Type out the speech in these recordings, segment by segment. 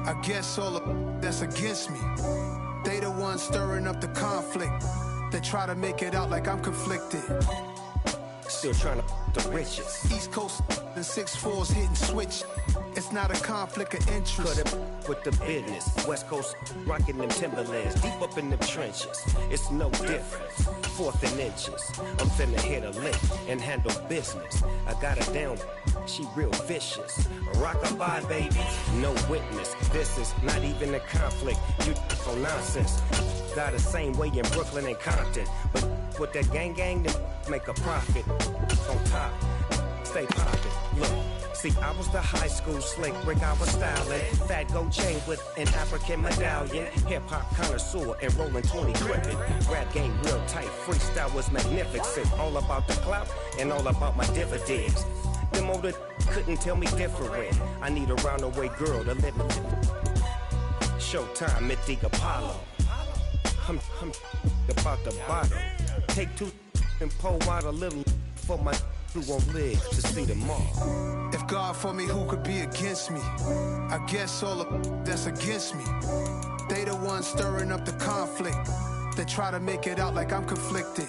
I guess all of that's against me. They the ones stirring up the conflict. They try to make it out like I'm conflicted. Still trying to the riches. East Coast and 6'4's hitting switch. It's not a conflict of interest. Cut it with the business. West Coast rocking them Timberlands. Deep up in them trenches. It's no different. Fourth and inches. I'm finna hit a lick and handle business. I got her down. She real vicious. Rock-a-bye, baby. No witness. This is not even a conflict. You on nonsense. Got the same way in Brooklyn and Compton. But with that gang, them make a profit. On top. Stay poppin'. Look. See, I was the high school slick brick, I was styling. Fat gold chain with an African medallion. Hip-hop connoisseur and rolling 20 gripping. Rap game real tight, freestyle was magnificent. All about the clout and all about my dividends. Them older couldn't tell me different. I need a roundaway girl to live with. Showtime at the Apollo. I'm about the bottom. Take two and pour out a little for my who won't live to see tomorrow. If God for me, who could be against me? I guess all of that's against me. They the ones stirring up the conflict. They try to make it out like I'm conflicted.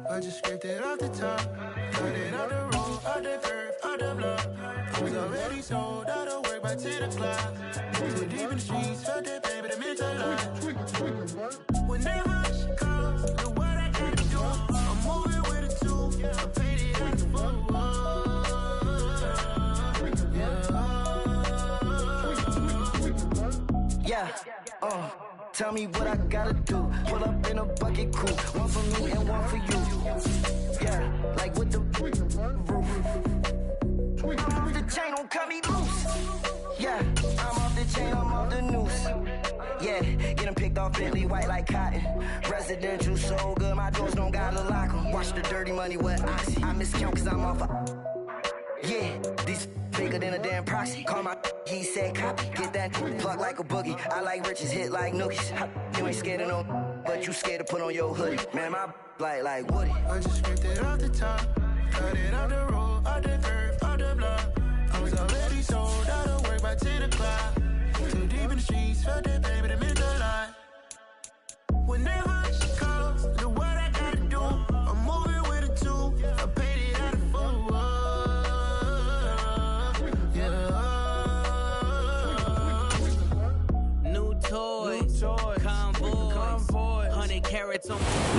I just scraped it off the top, cut it out the road, out the curve, out the block. I was already sold out of work by 10 o'clock. Too deep in the streets, felt that baby, the mental lie. Whenever she calls, the what I gotta do, I'm moving with a two. I paid it at the phone. Yeah, tell me what I gotta do. Pull up in a bucket crew, one for me and one for you. Yeah, like with the roof. The chain don't cut me loose. Yeah, I'm off the chain, I'm off the noose. Yeah, getting picked off Bentley white like cotton. Residential so good, my doors don't gotta lock 'em. Watch the dirty money with Oxy. I miscount cause I'm off yeah, these bigger than a damn proxy. Call my he said copy. Get that plug like a boogie. I like riches, hit like nookies. You ain't scared of no, but you scared to put on your hoodie. Man, my like Woody. I just scraped it off the top, cut it out the road, out the curve, out the block. I was already sold out of work by 10 o'clock. Too deep in the streets, felt that baby, the mental lie. Whenever she calls, the what I gotta do, I'm moving with a two. I paid it out of phone.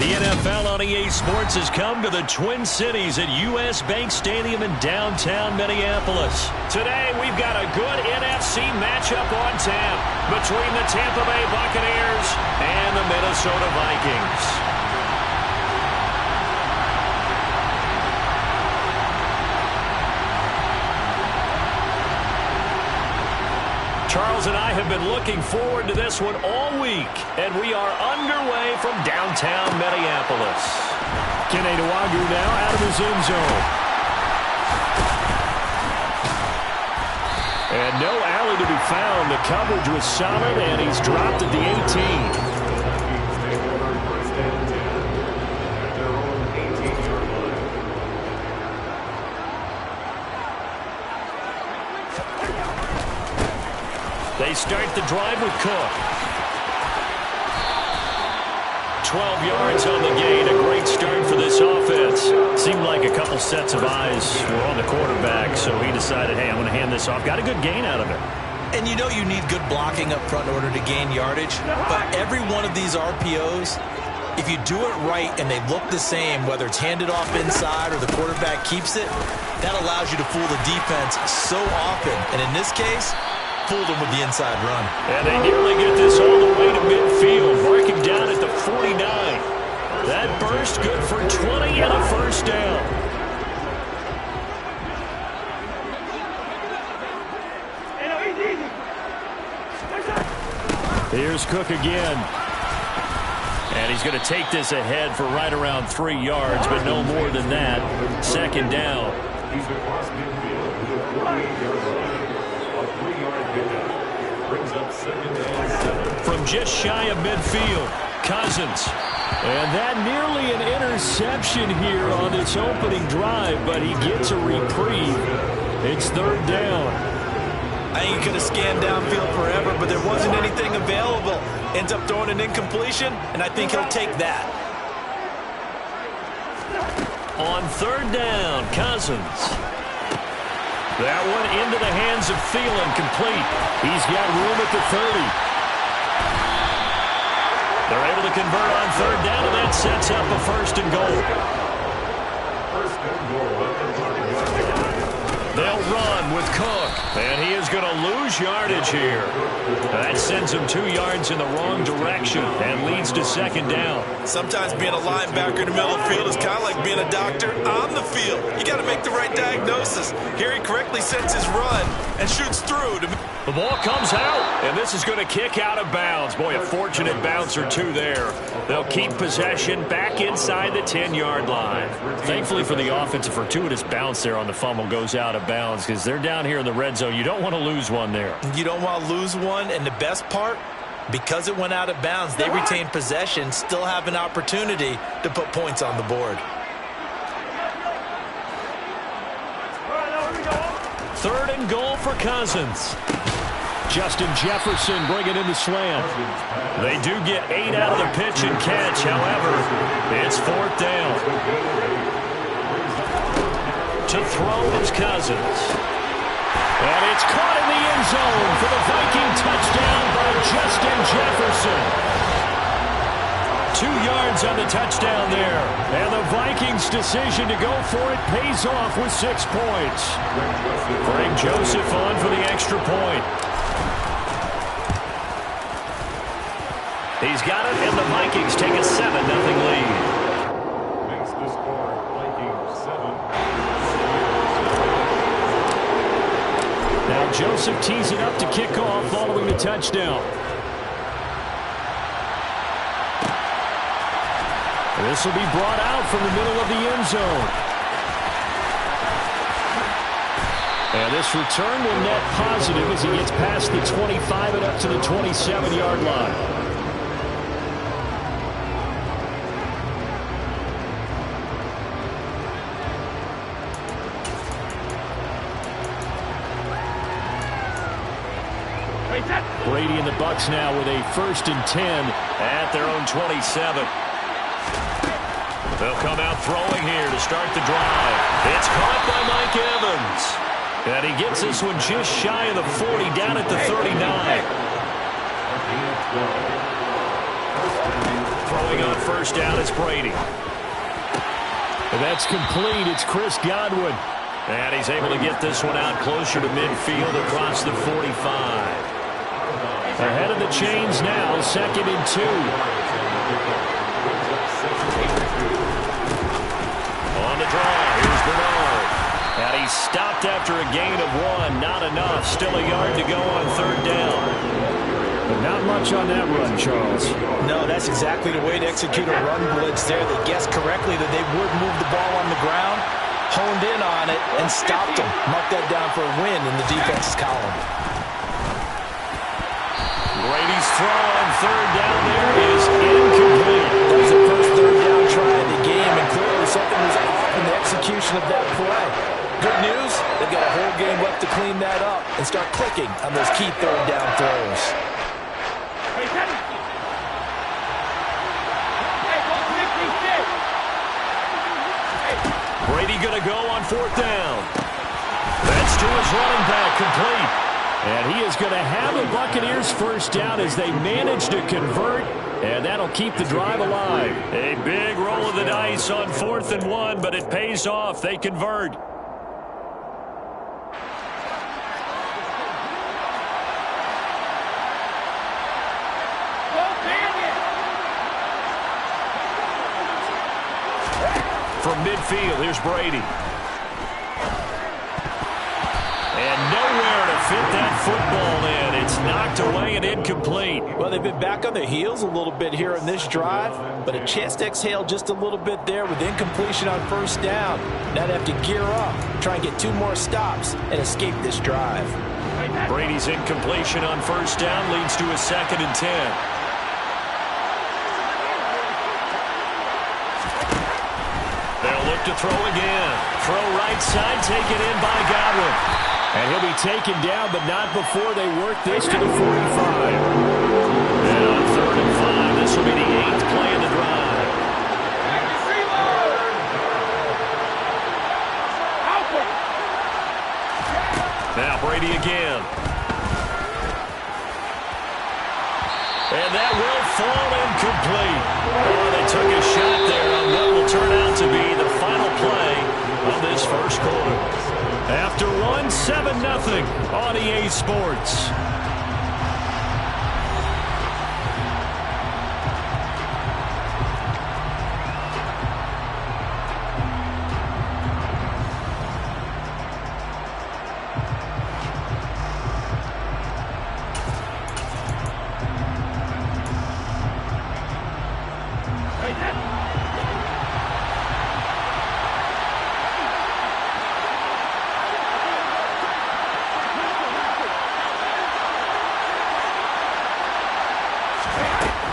The NFL on EA Sports has come to the Twin Cities at U.S. Bank Stadium in downtown Minneapolis. Today, we've got a good NFC matchup on tap between the Tampa Bay Buccaneers and the Minnesota Vikings. Charles and I have been looking forward to this one all week, and we are underway from downtown Minneapolis. Kene Nwangwu now out of his end zone. And no alley to be found. The coverage was solid, and he's dropped at the 18. They start the drive with Cook. 12 yards on the gain. A great start for this offense. Seemed like a couple sets of eyes were on the quarterback, so he decided, hey, I'm going to hand this off. Got a good gain out of it. And you know you need good blocking up front in order to gain yardage. But every one of these RPOs, if you do it right and they look the same, whether it's handed off inside or the quarterback keeps it, that allows you to fool the defense so often. And in this case, fooled them with the inside run. And they nearly get this all the way to midfield, marking down at the 49. That burst good for 20 and a first down. Here's Cook again. And he's going to take this ahead for right around 3 yards, but no more than that. Second down. From just shy of midfield, Cousins. And that nearly an interception here on this opening drive, but he gets a reprieve It's third down. I think he could have scanned downfield forever, but there wasn't anything available. Ends up throwing an incompletion, and I think he'll take that. On third down, Cousins. That one into the hands of Thielen, complete. He's got room at the 30. They're able to convert on third down, and that sets up a first and goal. They'll run with Cook, and he is going to lose yardage here. That sends him 2 yards in the wrong direction and leads to second down. Sometimes being a linebacker in the middle of the field is kind of like being a doctor on the field. You got to make the right diagnosis. Here he correctly sets his run and shoots through. The ball comes out, and this is going to kick out of bounds. Boy, a fortunate bounce or two there. They'll keep possession back inside the 10-yard line. Thankfully for the offense, a fortuitous bounce there on the fumble goes out of bounds because they're down here in the red zone. You don't want to lose one there. You don't want to lose one, and the best part, because it went out of bounds, they retain possession, still have an opportunity to put points on the board. Third and goal for Cousins. Justin Jefferson bringing in the slant. They do get 8 out of the pitch and catch. However, it's fourth down. To throw is Cousins. And it's caught in the end zone for the Viking touchdown by Justin Jefferson. 2 yards on the touchdown there. And the Vikings' decision to go for it pays off with 6 points. Greg Joseph on for the extra point. He's got it, and the Vikings take a 7-0 lead. Makes the score, Vikings 7. Now Joseph tees it up to kick off following the touchdown. This will be brought out from the middle of the end zone. And this return will net positive as he gets past the 25 and up to the 27-yard line. Brady and the Bucs now with a 1st and 10 at their own 27. They'll come out throwing here to start the drive. It's caught by Mike Evans. And he gets this one just shy of the 40, down at the 39. Throwing on first down, it's Brady. And that's complete. It's Chris Godwin. And he's able to get this one out closer to midfield across the 45. Ahead of the chains now, 2nd and 2. On the draw, here's Bernard. And he's stopped after a gain of 1. Not enough. Still a yard to go on third down. But not much on that run, Charles. No, that's exactly the way to execute a run blitz there. They guessed correctly that they would move the ball on the ground, honed in on it, and stopped them. Mark that down for a win in the defense's column. Brady's throw on third down there is incomplete. That was the first third down try in the game, and clearly something was off in the execution of that play. Good news, they've got a whole game left to clean that up and start clicking on those key third down throws. Brady going to go on fourth down. That's to his running back, complete. And he is going to have the Buccaneers first down as they manage to convert, and that'll keep the drive alive. A big roll of the dice on 4th and 1, but it pays off. They convert. From midfield, here's Brady. And nowhere to fit that football in. It's knocked away and incomplete. Well, they've been back on their heels a little bit here in this drive, but a chance to exhale just a little bit there with incompletion on first down. Now they have to gear up, try and get 2 more stops, and escape this drive. Brady's incompletion on first down leads to a 2nd and 10. They'll look to throw again. Throw right side, taken in by Godwin. And he'll be taken down, but not before they work this to the 45. And on 3rd and 5, this will be the 8th play in the drive. Now Brady again. And that will fall incomplete. Oh, they took a shot there on what will turn out to be the final play of this first quarter. After one, 7-0 on EA Sports.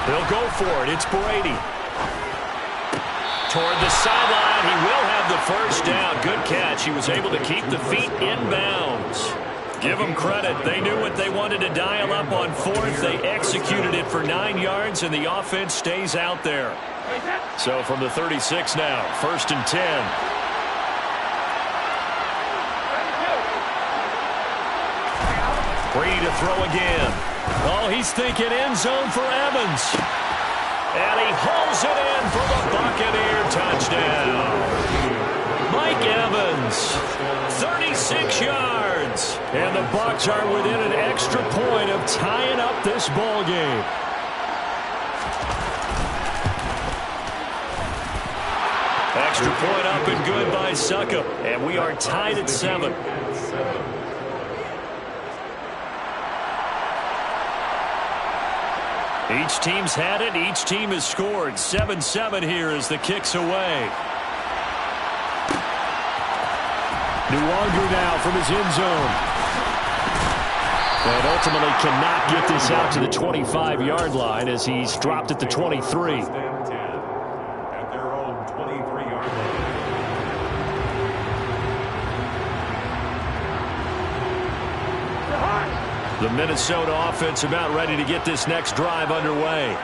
They'll go for it. It's Brady. Toward the sideline. He will have the first down. Good catch. He was able to keep the feet in bounds. Give them credit. They knew what they wanted to dial up on 4th. They executed it for 9 yards, and the offense stays out there. So from the 36 now, 1st and 10. Brady to throw again. Oh, he's thinking end zone for Evans. And he hauls it in for the Buccaneer touchdown. Mike Evans, 36 yards. And the Bucs are within an extra point of tying up this ball game. Extra point up and good by Suckup. And we are tied at 7. Each team's had it. Each team has scored. 7-7 here as the kick's away. Nwangu now from his end zone. And ultimately cannot get this out to the 25-yard line as he's dropped at the 23. At their own 23-yard line. The Minnesota offense about ready to get this next drive underway.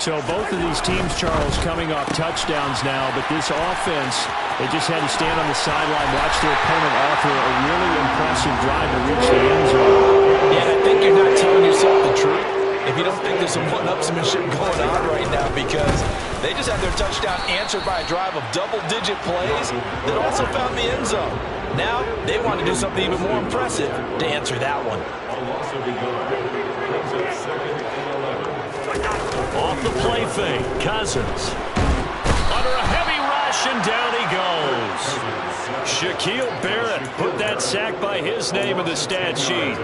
So both of these teams, Charles, coming off touchdowns now, but this offense, they just had to stand on the sideline, watch their opponent offer a really impressive drive to reach the end zone. Yeah, I think you're not telling yourself the truth if you don't think there's some one-upsmanship going on right now, because they just had their touchdown answered by a drive of double-digit plays that also found the end zone. Now they want to do something even more impressive to answer that one. Off the play fake, Cousins. Under a heavy rush, and down he goes. Shaquille Barrett put that sack by his name in the stat sheet.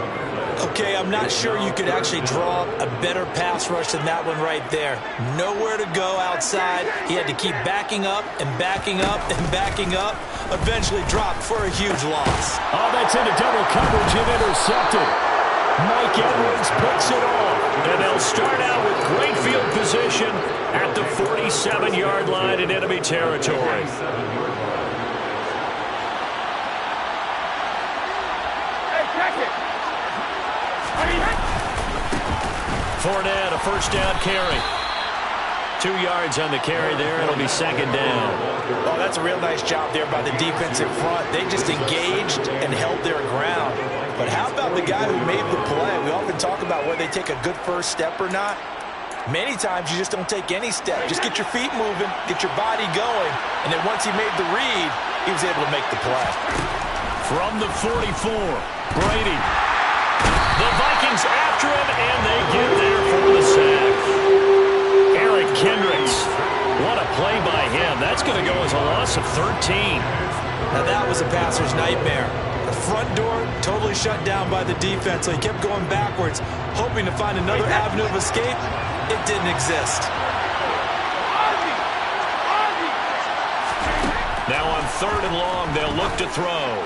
Okay, I'm not sure you could actually draw a better pass rush than that one right there. Nowhere to go outside. He had to keep backing up and backing up and backing up. Eventually dropped for a huge loss. Oh, that's into double coverage and intercepted. Mike Edwards picks it off. And they'll start out with great field position at the 47-yard line in enemy territory. Fournette, a first down carry. 2 yards on the carry there. It'll be second down. Oh, that's a real nice job there by the defense in front. They just engaged and held their ground. But how about the guy who made the play? We often talk about whether they take a good first step or not. Many times you just don't take any step. Just get your feet moving, get your body going, and then once he made the read, he was able to make the play. From the 44, Brady. The Vikings after him, and they get there for the sack. Eric Kendricks. What a play by him. That's going to go as a loss of 13. Now that was a passer's nightmare. The front door totally shut down by the defense, so he kept going backwards, hoping to find another avenue of escape. It didn't exist. Now on 3rd and long, they'll look to throw.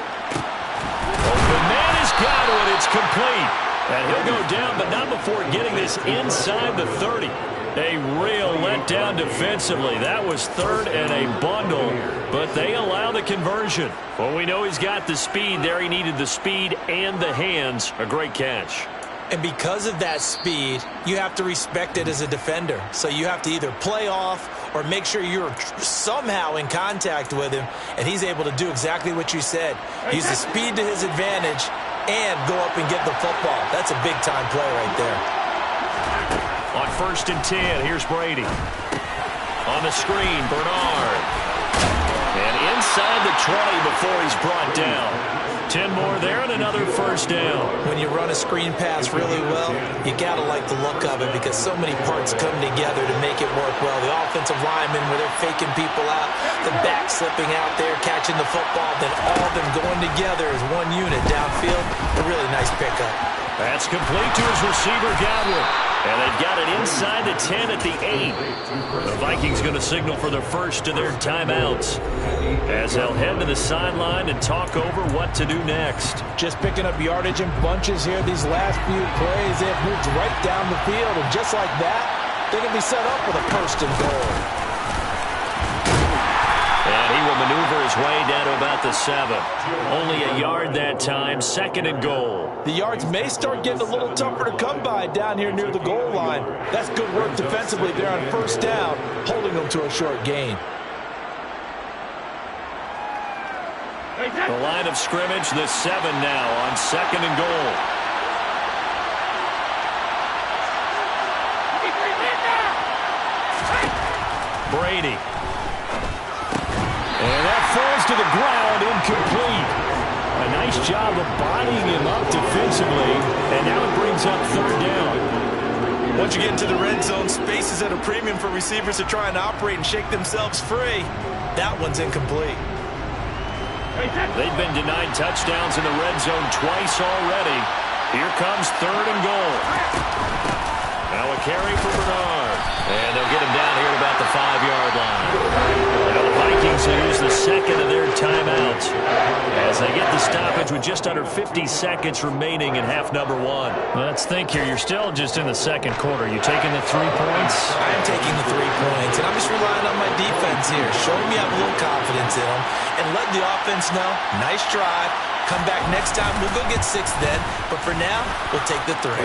Open man has got it. It's complete. And he'll go down, but not before getting this inside the 30. A real letdown defensively. That was third and a bundle, but they allow the conversion. Well, we know he's got the speed there. He needed the speed and the hands. A great catch. And because of that speed, you have to respect it as a defender. So you have to either play off or make sure you're somehow in contact with him, and he's able to do exactly what you said. Use the speed to his advantage and go up and get the football. That's a big-time play right there. On 1st and 10, here's Brady. On the screen, Bernard. And inside the 20 before he's brought down. 10 more there and another first down. When you run a screen pass really well, you got to like the look of it because so many parts come together to make it work well. The offensive linemen where they're faking people out, the back slipping out there, catching the football, then all of them going together as one unit downfield. A really nice pickup. That's complete to his receiver, Godwin. And they've got it inside the 10 at the 8. The Vikings going to signal for their first of their timeouts as they'll head to the sideline and talk over what to do next. Just picking up yardage in bunches here these last few plays. They've moved right down the field, and just like that, they're going to be set up with a 1st and goal. And he will maneuver his way down to about the 7. Only a yard that time, 2nd and goal. The yards may start getting a little tougher to come by down here near the goal line. That's good work defensively there on 1st down, holding them to a short gain. The line of scrimmage, the 7 now on 2nd and goal. Brady. And that falls to the ground, incomplete. A nice job of bodying him up defensively, and now it brings up 3rd down. Once you get into the red zone, space is at a premium for receivers to try and operate and shake themselves free. That one's incomplete. They've been denied touchdowns in the red zone twice already. Here comes 3rd and goal. Now a carry for Bernard. And they'll get him down here at about the 5-yard line. Now the Vikings will use the 2nd of their timeouts as they get the stoppage with just under 50 seconds remaining in half number 1. Let's think here. You're still just in the 2nd quarter. You taking the 3 points? I'm taking the 3 points, and I'm just relying on my defense here. Show me I have a little confidence in them, and let the offense know, nice drive. Come back next time. We'll go get 6 then. But for now, we'll take the 3.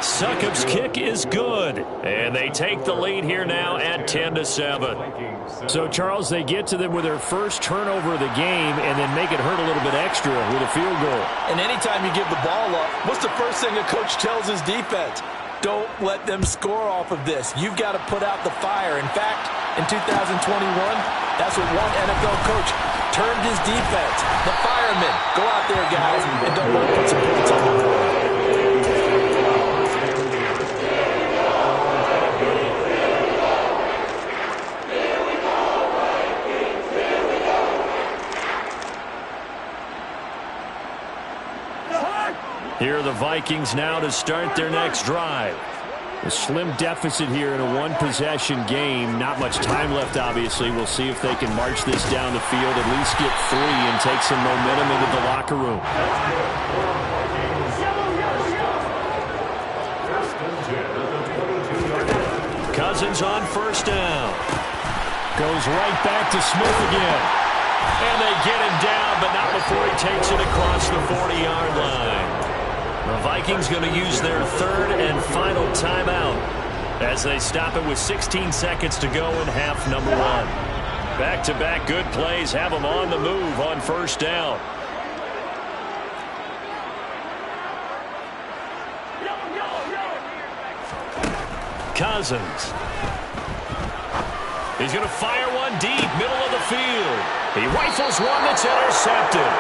Succop's kick is good. And they take the lead here now at 10-7. So, Charles, they get to them with their first turnover of the game and then make it hurt a little bit extra with a field goal. And anytime you give the ball up, what's the first thing a coach tells his defense? Don't let them score off of this. You've got to put out the fire. In fact, in 2021, that's what one NFL coach termed his defense. The firemen. Go out there, guys, and don't let them put some points on the board. Here are the Vikings now to start their next drive. A slim deficit here in a one-possession game. Not much time left, obviously. We'll see if they can march this down the field, at least get 3 and take some momentum into the locker room. Cousins on 1st down. Goes right back to Smith again. And they get him down, but not before he takes it across the 40-yard line. The Vikings going to use their 3rd and final timeout as they stop it with 16 seconds to go in half number 1. Back-to-back good plays have them on the move on 1st down. Cousins. He's going to fire one deep, middle of the field. He rifles one that's intercepted.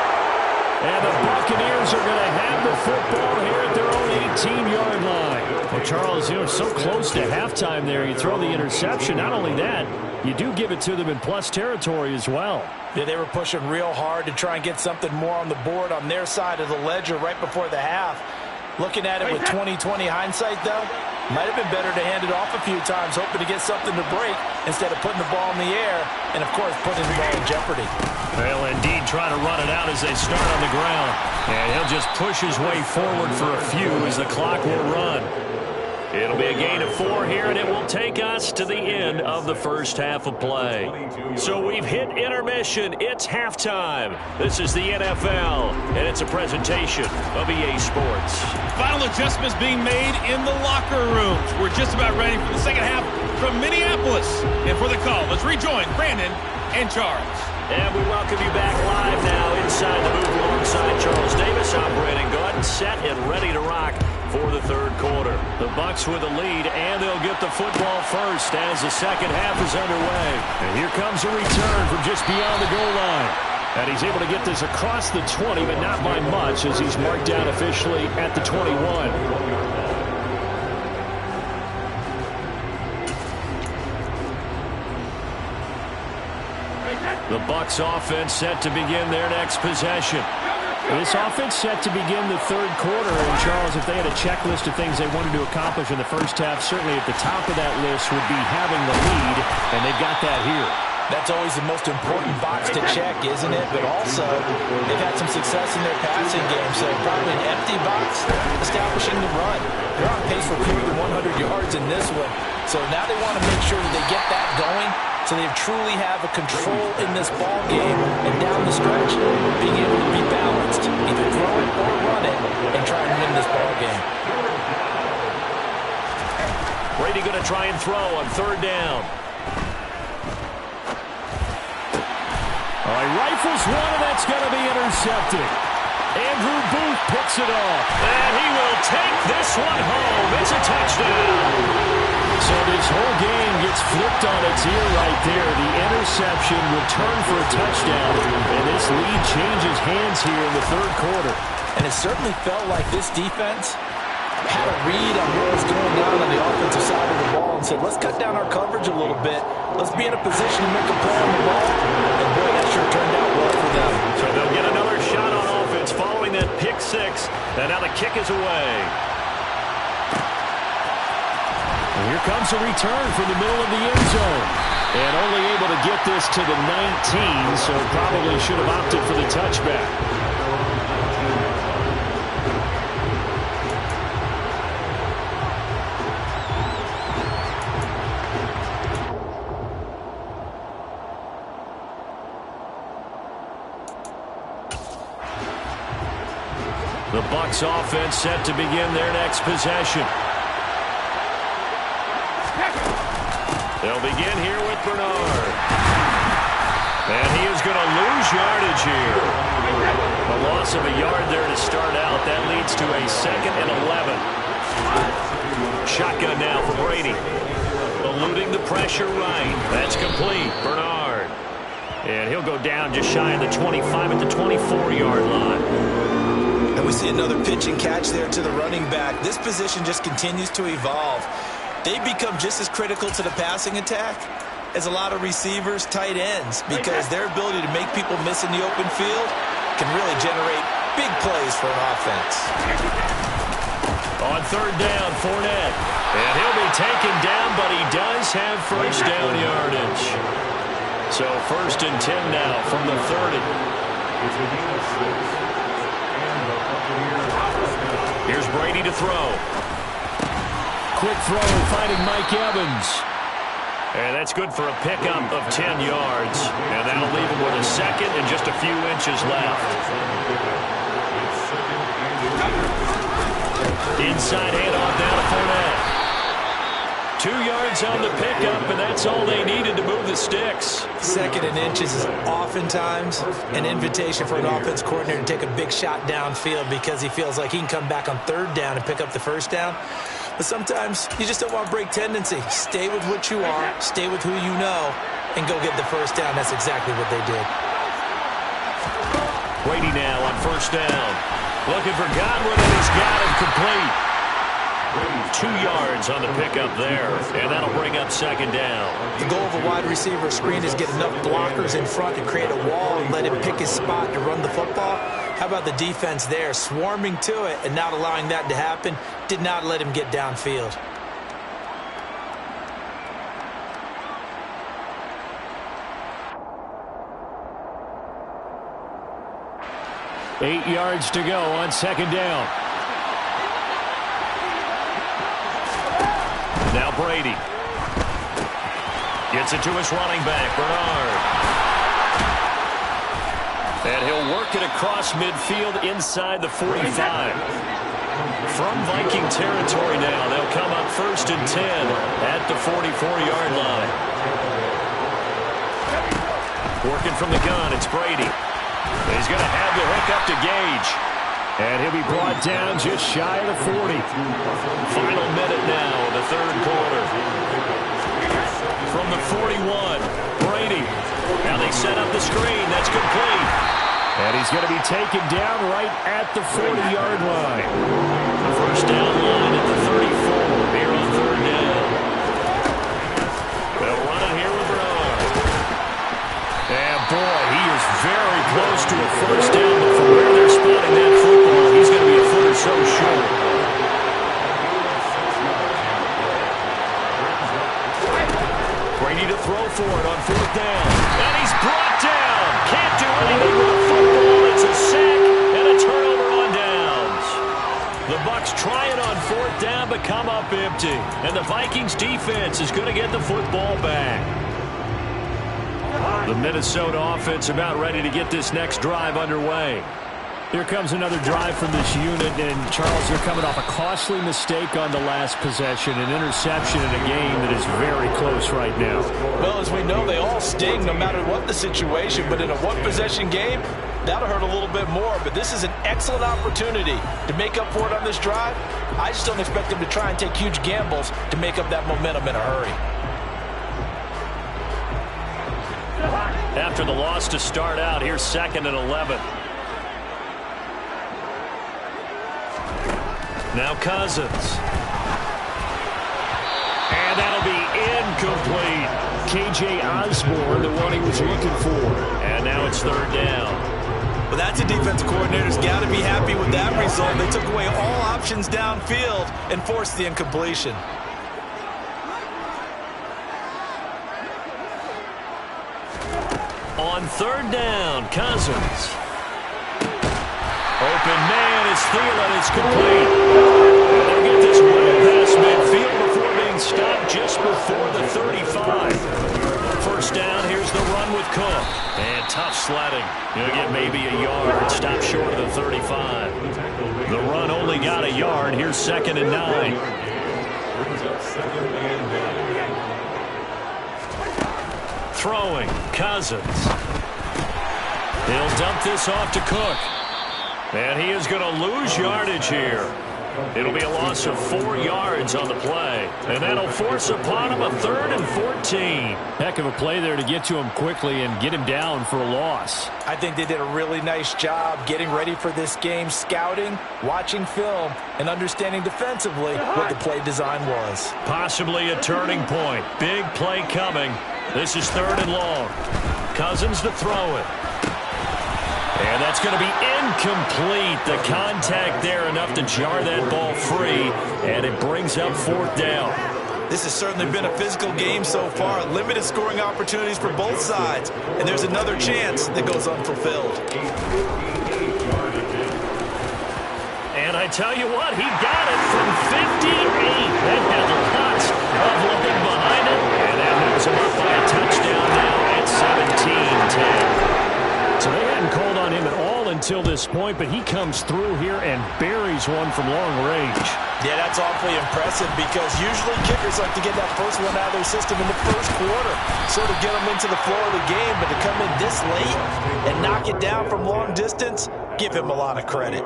And the Buccaneers are going to have the football here at their own 18-yard line. Well, Charles, you know, so close to halftime there. You throw the interception. Not only that, you do give it to them in plus territory as well. Yeah, they were pushing real hard to try and get something more on the board on their side of the ledger right before the half. Looking at it with 20/20 hindsight, though, might have been better to hand it off a few times, hoping to get something to break instead of putting the ball in the air and, of course, putting the ball in jeopardy. They'll indeed try to run it out as they start on the ground. And he'll just push his way forward for a few as the clock will run. It'll be a gain of 4 here, and it will take us to the end of the first half of play. So we've hit intermission. It's halftime. This is the NFL, and it's a presentation of EA Sports. Final adjustments being made in the locker rooms. We're just about ready for the second half from Minneapolis. And for the call, let's rejoin Brandon and Charles. And we welcome you back live now inside the booth alongside Charles Davis. I'm Brandon Gaudin, set and ready to rock for the third quarter. The Bucs with the lead, and they'll get the football first as the second half is underway. And here comes a return from just beyond the goal line. And he's able to get this across the 20, but not by much as he's marked down officially at the 21. The Bucs offense set to begin their next possession. This offense set to begin the third quarter. And, Charles, if they had a checklist of things they wanted to accomplish in the first half, certainly at the top of that list would be having the lead, and they've got that here. That's always the most important box to check, isn't it? But also, they've had some success in their passing game, so probably an empty box establishing the run. They're on pace for fewer than 100 yards in this one. So now they want to make sure that they get that going so they truly have a control in this ball game and down the stretch, being able to be balanced, either throw it or run it, and try and win this ball game. Brady going to try and throw on third down. All right, rifles one, and that's going to be intercepted. Andrew Booth picks it off, and he will take this one home. It's a touchdown. So this whole game gets flipped on its ear right there. The interception returned for a touchdown, and this lead changes hands here in the third quarter. And it certainly felt like this defense had a read on what was going on the offensive side of the ball and said, let's cut down our coverage a little bit. Let's be in a position to make a play on the ball. And boy, that sure turned out well for them. So they'll get another shot on offense following that pick six. And now the kick is away. And here comes a return from the middle of the end zone. And only able to get this to the 19, so probably should have opted for the touchback. The Bucs offense set to begin their next possession. They'll begin here with Bernard. And he is going to lose yardage here. A loss of a yard there to start out. That leads to a 2nd and 11. Shotgun now for Brady. Eluding the pressure right. That's complete. Bernard. And he'll go down just shy of the 25 at the 24-yard line. And we see another pitch and catch there to the running back. This position just continues to evolve. They become just as critical to the passing attack as a lot of receivers, tight ends, because their ability to make people miss in the open field can really generate big plays for an offense. On third down, Fournette. And he'll be taken down, but he does have first down yardage. So 1st and 10 now from the 30. Here's Brady to throw. Quick throw, finding Mike Evans. And that's good for a pickup of 10 yards. And that'll leave him with a 2nd and just a few inches left. Inside handoff down to Fournette. 2 yards on the pickup, and that's all they needed to move the sticks. 2nd and inches is oftentimes an invitation for an offense coordinator to take a big shot downfield because he feels like he can come back on third down and pick up the first down. But sometimes you just don't want break tendency. Stay with what you are, stay with who you know, and go get the first down. That's exactly what they did. Brady now on first down. Looking for Godwin, and he's got him complete. 2 yards on the pickup there, and that'll bring up 2nd down. The goal of a wide receiver screen is get enough blockers in front to create a wall and let him pick his spot to run the football. How about the defense there, swarming to it and not allowing that to happen? Did not let him get downfield. Eight yards to go on 2nd down. Now Brady. Gets it to his running back, Bernard. And he'll work it across midfield inside the 45. From Viking territory now, they'll come up 1st and 10 at the 44-yard line. Working from the gun, it's Brady. He's going to have the hook up to Gage. And he'll be brought down just shy of the 40. Final minute now of the 3rd quarter. From the 41, Brady. Now they set up the screen. That's complete. And he's going to be taken down right at the 40-yard line. The first down line at the 34 here on 3rd down. They'll run it here with Bernard. And boy, he is very close to a first down, but from where they're spotting that football, he's going to be a foot or so short. Brady to throw for it on 4th down. And he's brought down. Can't do anything with the football. It's a sack and a turnover on downs. The Bucs try it on 4th down, but come up empty. And the Vikings defense is going to get the football back. The Minnesota offense about ready to get this next drive underway. Here comes another drive from this unit, and Charles, they're coming off a costly mistake on the last possession, an interception in a game that is very close right now. Well, as we know, they all sting no matter what the situation, but in a one-possession game, that'll hurt a little bit more, but this is an excellent opportunity to make up for it on this drive. I just don't expect them to try and take huge gambles to make up that momentum in a hurry. After the loss to start out, here's 2nd and 11. Now Cousins. And that'll be incomplete. K.J. Osborne, the one he was looking for. And now it's 3rd down. Well, that's a defensive coordinator's got to be happy with that result. They took away all options downfield and forced the incompletion. On 3rd down, Cousins. Open man is Thielen. It's complete. They'll get this one past midfield before being stopped just before the 35. 1st down, here's the run with Cook. And tough sledding. He'll get maybe a yard. Stop short of the 35. The run only got a yard. Here's 2nd and 9. Throwing, Cousins. He'll dump this off to Cook. And he is going to lose yardage here. It'll be a loss of 4 yards on the play. And that'll force upon him a 3rd and 14. Heck of a play there to get to him quickly and get him down for a loss. I think they did a really nice job getting ready for this game, scouting, watching film, and understanding defensively what the play design was. Possibly a turning point. Big play coming. This is 3rd and long. Cousins to throw it. And that's going to be incomplete. The contact there enough to jar that ball free, and it brings up 4th down. This has certainly been a physical game so far. Limited scoring opportunities for both sides, and there's another chance that goes unfulfilled. And I tell you what, he got it from 58. That had lots of looking behind it, and that moves him up by a touchdown now at 17-10. So they hadn't called on him at all until this point, but he comes through here and buries one from long range. Yeah, that's awfully impressive because usually kickers like to get that first one out of their system in the first quarter, sort of get them into the flow of the game, but to come in this late and knock it down from long distance, give him a lot of credit.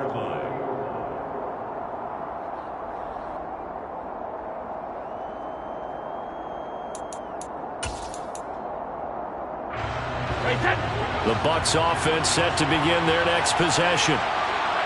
The Bucs offense set to begin their next possession.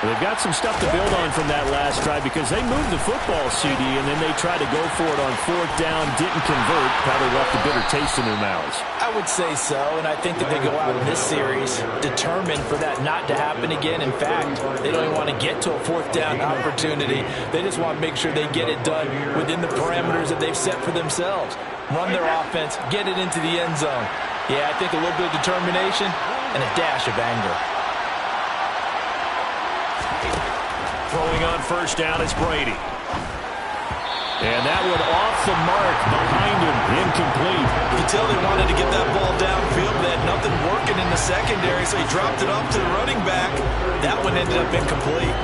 They've got some stuff to build on from that last drive because they moved the football, CD, and then they tried to go for it on 4th down, didn't convert, probably left a bitter taste in their mouths. I would say so, and I think that they go out in this series determined for that not to happen again. In fact, they don't even want to get to a 4th down opportunity. They just want to make sure they get it done within the parameters that they've set for themselves. Run their offense, get it into the end zone. Yeah, I think a little bit of determination and a dash of anger. Throwing on 1st down is Brady. And that one off the mark behind him, incomplete. You could tell they wanted to get that ball downfield. They had nothing working in the secondary, so he dropped it off to the running back. That one ended up incomplete.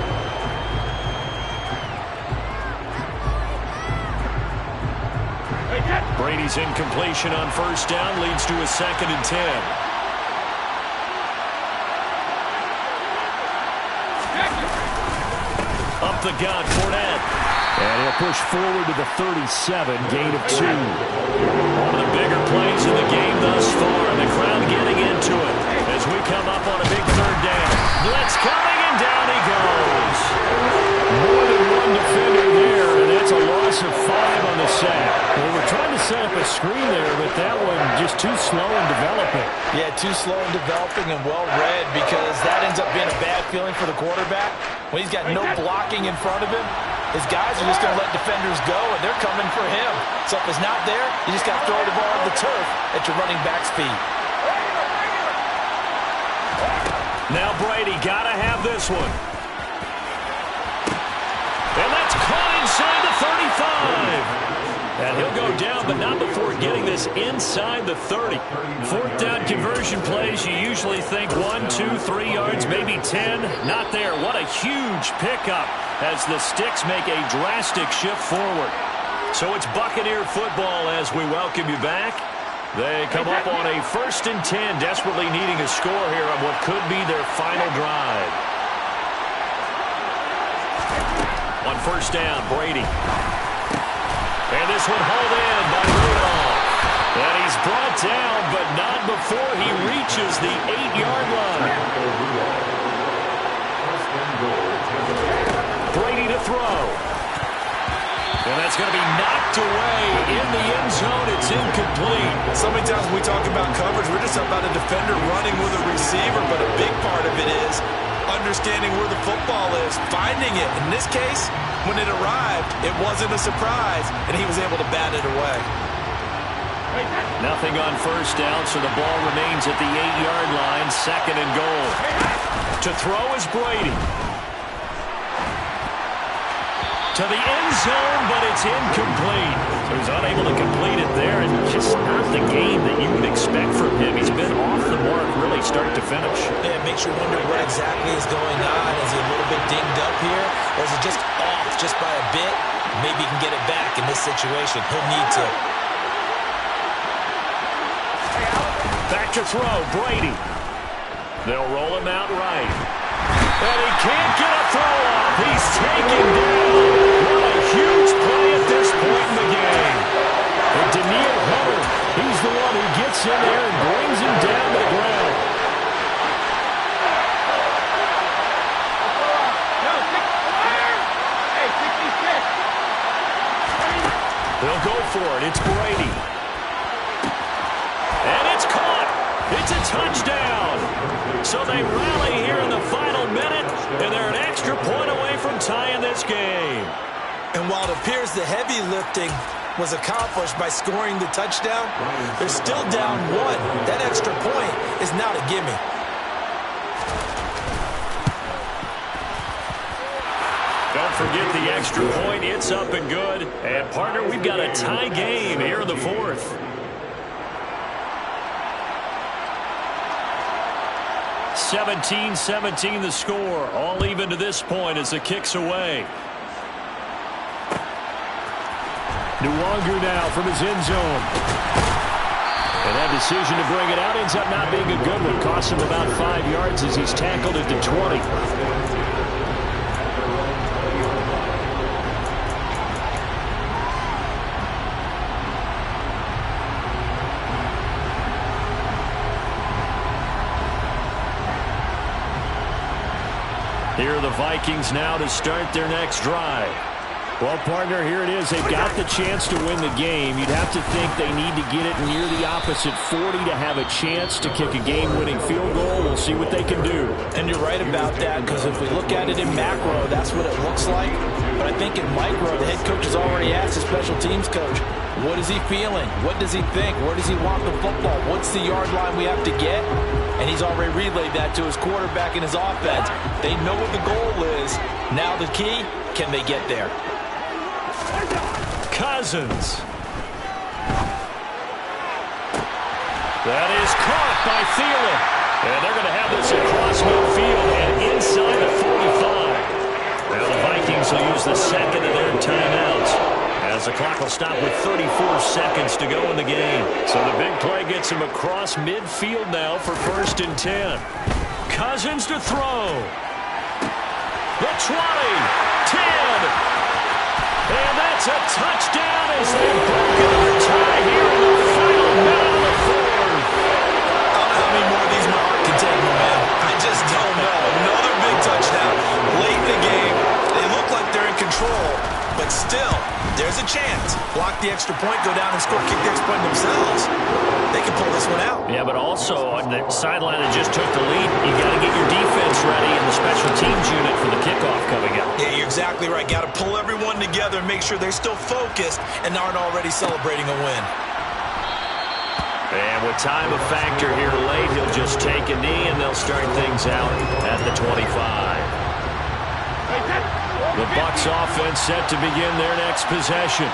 Brady's incompletion on first down leads to a 2nd and 10. Up the gut, Fournette. And he'll push forward to the 37, gain of 2. One of the bigger plays in the game thus far, and the crowd getting into it as we come up on a big 3rd down. Blitz coming, and down he goes. More than one defender there, and that's a loss of 5 on the sack. Well, we're trying to set up a screen there, but that one just too slow in developing. Yeah, too slow in developing and well read, because that ends up being a bad feeling for the quarterback. When he's got no blocking in front of him, his guys are just going to let defenders go, and they're coming for him. So if it's not there, you just got to throw the ball on the turf at your running back speed. Now Brady got to have this one. And that's caught inside the 35. And he'll go down, but not before getting this inside the 30. 4th down conversion plays, you usually think 1, 2, 3 yards, maybe 10. Not there. What a huge pickup as the Sticks make a drastic shift forward. So it's Buccaneer football as we welcome you back. They come up on a 1st and 10, desperately needing a score here on what could be their final drive. On first down, Brady. And this one hauled in by Rudolph. And he's brought down, but not before he reaches the 8-yard line. Brady to throw. And that's going to be knocked away in the end zone. It's incomplete. So many times when we talk about coverage, we're just about a defender running with a receiver, but a big part of it is understanding where the football is, finding it. In this case, when it arrived, it wasn't a surprise, and he was able to bat it away. Nothing on first down, so the ball remains at the 8-yard line, 2nd and goal. To throw is Brady. To the end zone, but it's incomplete. So he's unable to complete it there, and just not the game that you would expect from him. He's been off the mark really start to finish. Yeah, it makes you wonder what exactly is going on. Is he a little bit dinged up here, or is it just off just by a bit? Maybe he can get it back in this situation. He'll need to. Back to throw, Brady. They'll roll him out right. And he can't get a throw off. He's taken down. What a huge play at this point in the game. And Daniil Hunter, he's the one who gets in there and brings him down to the ground. They'll go for it. It's Brady. And it's caught. It's a touchdown. So they rally here in the final minute, and they're an extra point away from tying this game. And while it appears the heavy lifting was accomplished by scoring the touchdown, they're still down 1. That extra point is not a gimme. Don't forget the extra point. It's up and good. And, partner, we've got a tie game here in the 4th. 17-17 the score. All even to this point as the kick's away. Nwonger now from his end zone. And that decision to bring it out ends up not being a good one. Costs him about 5 yards as he's tackled at the 20. Here are the Vikings now to start their next drive. Well, partner, here it is. They've got the chance to win the game. You'd have to think they need to get it near the opposite 40 to have a chance to kick a game-winning field goal. We'll see what they can do. And you're right about that, because if we look at it in macro, that's what it looks like. But I think in micro, the head coach has already asked the special teams coach, what is he feeling? What does he think? Where does he want the football? What's the yard line we have to get? And he's already relayed that to his quarterback and his offense. They know what the goal is. Now the key, can they get there? Cousins. That is caught by Thielen. And they're going to have this across midfield and inside the 45. Now the Vikings will use the second of their timeouts, as the clock will stop with 34 seconds to go in the game. So the big play gets him across midfield now for 1st and 10. Cousins to throw. The 20, 10. And that's a touchdown as they break another tie here in the final minute of the fourth. I don't know how many more of these my heart can take, man. I just don't know. Another big touchdown late in the game. They look like they're in control, but still, there's a chance. Block the extra point, go down and score, kick the extra point themselves. They can pull this one out. Yeah, but also on the sideline that just took the lead, you got to get your defense ready and the special teams unit for the kickoff coming up. Yeah, you're exactly right. Got to pull everyone together and make sure they're still focused and aren't already celebrating a win. And with time a factor here late, he'll just take a knee and they'll start things out at the 25. The Bucs offense set to begin their next possession.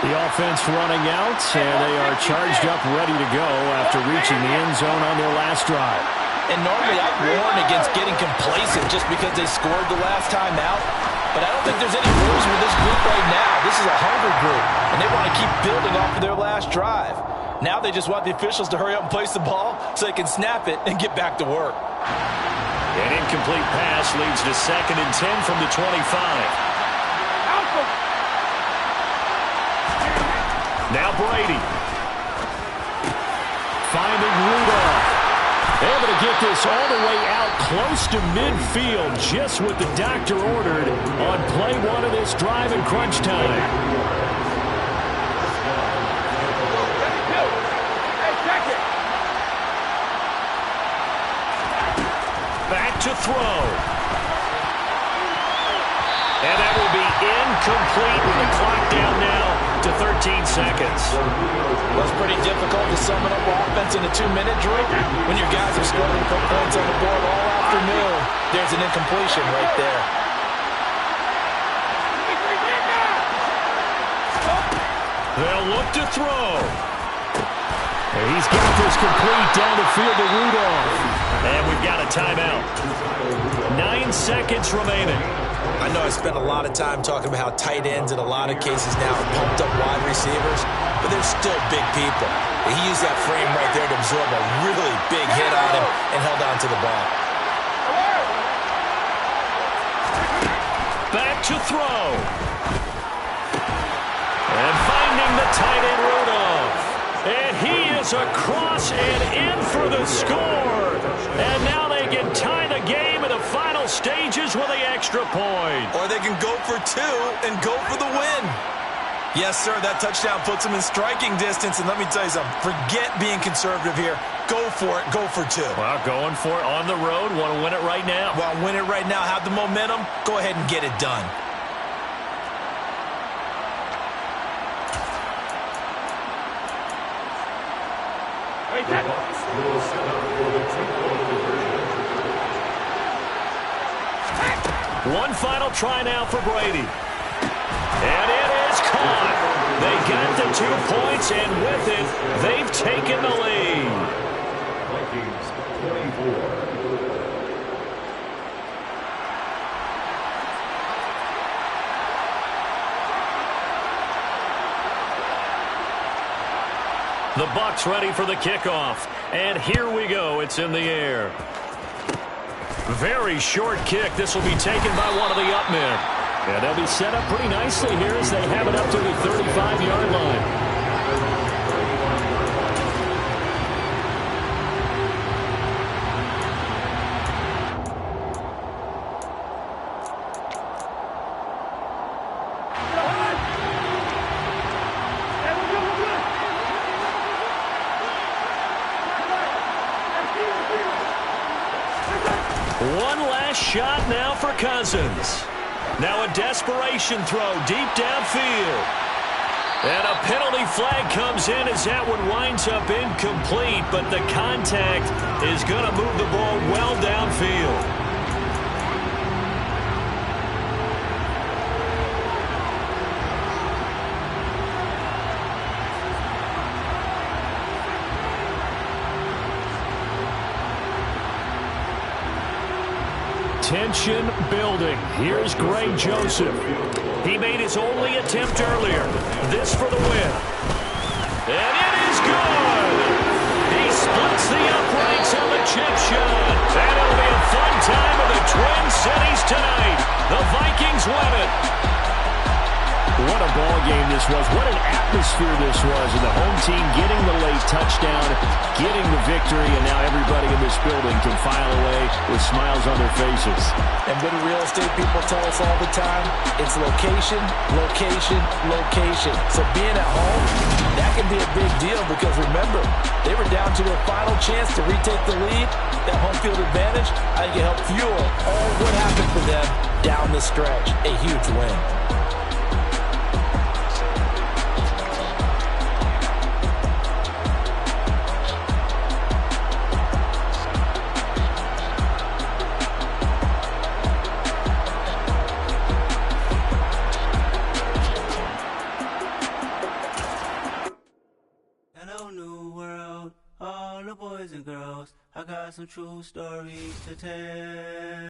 The offense running out, and they are charged up, ready to go after reaching the end zone on their last drive. And normally I warn against getting complacent just because they scored the last time out. But I don't think there's any rules with this group right now. This is a hungry group, and they want to keep building off of their last drive. Now they just want the officials to hurry up and place the ball so they can snap it and get back to work. An incomplete pass leads to 2nd and 10 from the 25. Now Brady. Finding Rudolph. Able to get this all the way out close to midfield, just what the doctor ordered on play 1 of this drive in crunch time. Back to throw. And that will be incomplete with the clock down now to 13 seconds. Well, it's pretty difficult to sum it up offense in a 2-minute drill when your guys are scoring to put points on the board all afternoon. There's an incompletion right there. They'll look to throw. And he's got this complete down the field to Rudolph. And we've got a timeout. 9 seconds remaining. I know I spent a lot of time talking about how tight ends in a lot of cases now are pumped up wide receivers, but they're still big people. And he used that frame right there to absorb a really big hit on him and held on to the ball. Back to throw. And finding the tight end Rudolph. And he is across and in for the score. And now they can tie the game in the final stages with the extra point. Or they can go for 2 and go for the win. Yes, sir, that touchdown puts them in striking distance. And let me tell you something, forget being conservative here. Go for it, go for 2. Well, going for it on the road. Want to win it right now. Want to win it right now, have the momentum, go ahead and get it done. One final try now for Brady. And it is caught. They got the 2 points, and with it, they've taken the lead. Vikings 24. The Bucs ready for the kickoff. And here we go. It's in the air. Very short kick. This will be taken by one of the up men. And they'll be set up pretty nicely here as they have it up to the 35-yard line. One last shot now for Cousins. Now a desperation throw deep downfield. And a penalty flag comes in as that one winds up incomplete, but the contact is going to move the ball well downfield. Tension building. Here's Greg Joseph. He made his only attempt earlier. This for the win. And it is good. He splits the uprights on the chip shot. And it'll be a fun time in the Twin Cities tonight. The Vikings win it. What a ball game this was. What an atmosphere this was. And the home team getting the late touchdown, getting the victory, and now everybody in this building can file away with smiles on their faces. And what do real estate people tell us all the time? It's location, location, location. So being at home, that can be a big deal because remember, they were down to their final chance to retake the lead. That home field advantage, I think it helped fuel all what happened for them down the stretch. A huge win. Boys and girls, I got some true stories to tell.